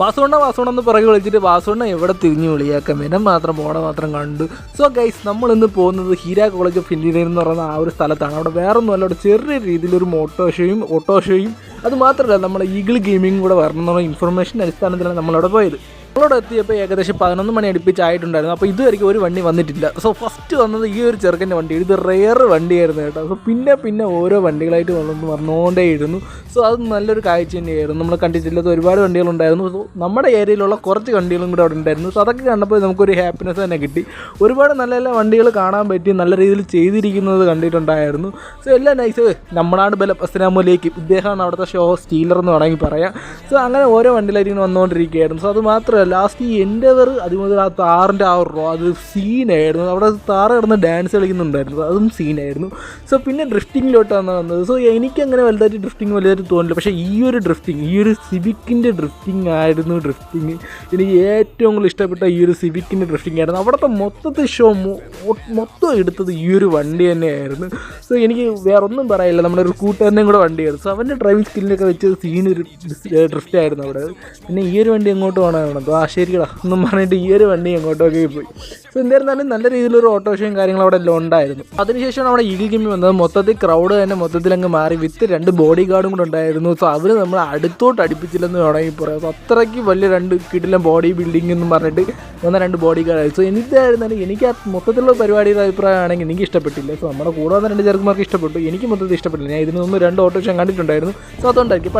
വാസുണ്ണ പുറകെ വിളിച്ചിട്ട് വാസുണ്ണ എവിടെ തിരിഞ്ഞു വിളിയാക്കാം, ഇനം മാത്രം പോണ മാത്രം കണ്ടു. സോ ഗൈസ്, നമ്മളിന്ന് പോകുന്നത് ഹീര കോളേജ് ഓഫ് എഞ്ചിനീയറിംഗ് എന്ന് പറയുന്ന ആ ഒരു സ്ഥലത്താണ്. അവിടെ വേറെ ഒന്നുമല്ല, അവിടെ ചെറിയ രീതിയിലൊരു ഓട്ടോ ഷോയും അത് മാത്രമല്ല നമ്മുടെ ഈഗിൾ ഗെയിമിംഗ് കൂടെ വരണം എന്നുള്ള ഇൻഫർമേഷൻ അടിസ്ഥാനത്തിലാണ് നമ്മളവിടെ പോയത്. നമ്മളോട് എത്തിയപ്പോൾ ഏകദേശം 11 മണി അടുപ്പിച്ചായിട്ടുണ്ടായിരുന്നു. അപ്പോൾ ഇതുവരെയ്ക്കും ഒരു വണ്ടി വന്നിട്ടില്ല. സോ ഫസ്റ്റ് വന്നത് ഈ ഒരു ചെറുക്കൻ്റെ വണ്ടി, ഇത് റെയർ വണ്ടിയായിരുന്നു കേട്ടോ. സോ പിന്നെ ഓരോ വണ്ടികളായിട്ട് വന്നുകൊണ്ടേയിരുന്നു. സോ അത് നല്ലൊരു കാഴ്ച തന്നെയായിരുന്നു. നമ്മൾ കണ്ടിട്ടില്ലാത്ത ഒരുപാട് വണ്ടികളുണ്ടായിരുന്നു. സോ നമ്മുടെ ഏരിയയിലുള്ള കുറച്ച് വണ്ടികളും കൂടെ അവിടെ ഉണ്ടായിരുന്നു. സോ അതൊക്കെ കണ്ടപ്പോൾ നമുക്കൊരു ഹാപ്പിനെസ് തന്നെ കിട്ടി. ഒരുപാട് നല്ല നല്ല വണ്ടികൾ കാണാൻ പറ്റി, നല്ല രീതിയിൽ ചെയ്തിരിക്കുന്നത് കണ്ടിട്ടുണ്ടായിരുന്നു. സോ എല്ലാം നൈസ്. നമ്മളാണ് ബലം അസ്സലാമലൈക്കും. ഇദ്ദേഹമാണ് അവിടുത്തെ ഷോ സ്റ്റീലർ എന്ന് വേണമെങ്കിൽ പറയാം. സോ അങ്ങനെ ഓരോ വണ്ടിയിലായിരിക്കും വന്നുകൊണ്ടിരിക്കുകയായിരുന്നു. സോ അത് മാത്രമല്ല, ലാസ്റ്റ് ഈ എൻഡവർ അതുമുതൽ ആ താറിൻ്റെ ആ റോ അത് സീനായിരുന്നു. അവിടെ താറ് കിടന്ന് ഡാൻസ് കളിക്കുന്നുണ്ടായിരുന്നു, അതും സീനായിരുന്നു. സോ പിന്നെ ഡ്രിഫ്റ്റിങ്ങിലോട്ടാണ് വന്നത്. സോ എനിക്കങ്ങനെ വലുതായിട്ട് വലുതായിട്ട് തോന്നില്ല. പക്ഷേ ഈ ഒരു സിവിക്കിൻ്റെ ഡ്രിഫ്റ്റിംഗ് ആയിരുന്നു. എനിക്ക് ഏറ്റവും കൂടുതൽ ഇഷ്ടപ്പെട്ട ഈ ഒരു സിവിക്കിൻ്റെ ഡ്രിഫ്റ്റിംഗ് ആയിരുന്നു. അവിടുത്തെ മൊത്തത്തിൽ ഷോ മൊത്തം എടുത്തത് ഈ ഒരു വണ്ടി തന്നെയായിരുന്നു. സോ എനിക്ക് വേറെ ഒന്നും പറയില്ല. നമ്മുടെ ഒരു കൂട്ടുകാരനെയും കൂടെ വണ്ടിയായിരുന്നു. സോ അവൻ്റെ ഡ്രൈവിംഗ് സ്കില്ലിനൊക്കെ വെച്ച് സീനൊരു ഡ്രിഫ്റ്റ് ആയിരുന്നു അവിടെ. പിന്നെ ഈ ഒരു വണ്ടി എങ്ങോട്ട് പോകണം, ആ ശരിക്കടാ എന്നും പറഞ്ഞിട്ട് ഈ ഒരു വണ്ടി എങ്ങോട്ടൊക്കെ പോയി. സോ എന്തായിരുന്നാലും നല്ല രീതിയിലൊരു ഓട്ടോഷയും കാര്യങ്ങളും അവിടെ എല്ലാം ഉണ്ടായിരുന്നു. അതിനുശേഷമാണ് അവിടെ ഈഗിൾ ഗെയിമിംഗ് വന്നത്. മൊത്തത്തിൽ ക്രൗഡ് തന്നെ മൊത്തത്തിലങ്ങ് മാറി, വിത്ത് 2 ബോഡി ഗാർഡും കൂടെ ഉണ്ടായിരുന്നു. സോ അവർ നമ്മൾ അടുത്തോട്ട് അടുപ്പിച്ചില്ലെന്ന് വേണമെങ്കിൽ പറയാം. സോ അത്രയ്ക്ക് വലിയ 2 കിടിലം ബോഡി ബിൽഡിംഗ് എന്ന് പറഞ്ഞിട്ട് വന്ന 2 ബോഡി ഗാർഡ്. സോ എന്തായിരുന്നാലും എനിക്ക് ആ മൊത്തത്തിലുള്ള പരിപാടിയുടെ അഭിപ്രായമാണെങ്കിൽ എനിക്ക് ഇഷ്ടപ്പെട്ടില്ല. സോ നമ്മുടെ കൂടെ വന്ന 2 ചെറുക്കന്മാർക്ക് ഇഷ്ടപ്പെട്ടു, എനിക്ക് മൊത്തത്തിൽ ഇഷ്ടപ്പെട്ടില്ല. ഞാൻ ഇതിന് മുമ്പ് 2 ഓട്ടോഷൻ കണ്ടിട്ടുണ്ടായിരുന്നു. സോ അതുകൊണ്ടായിരിക്കും.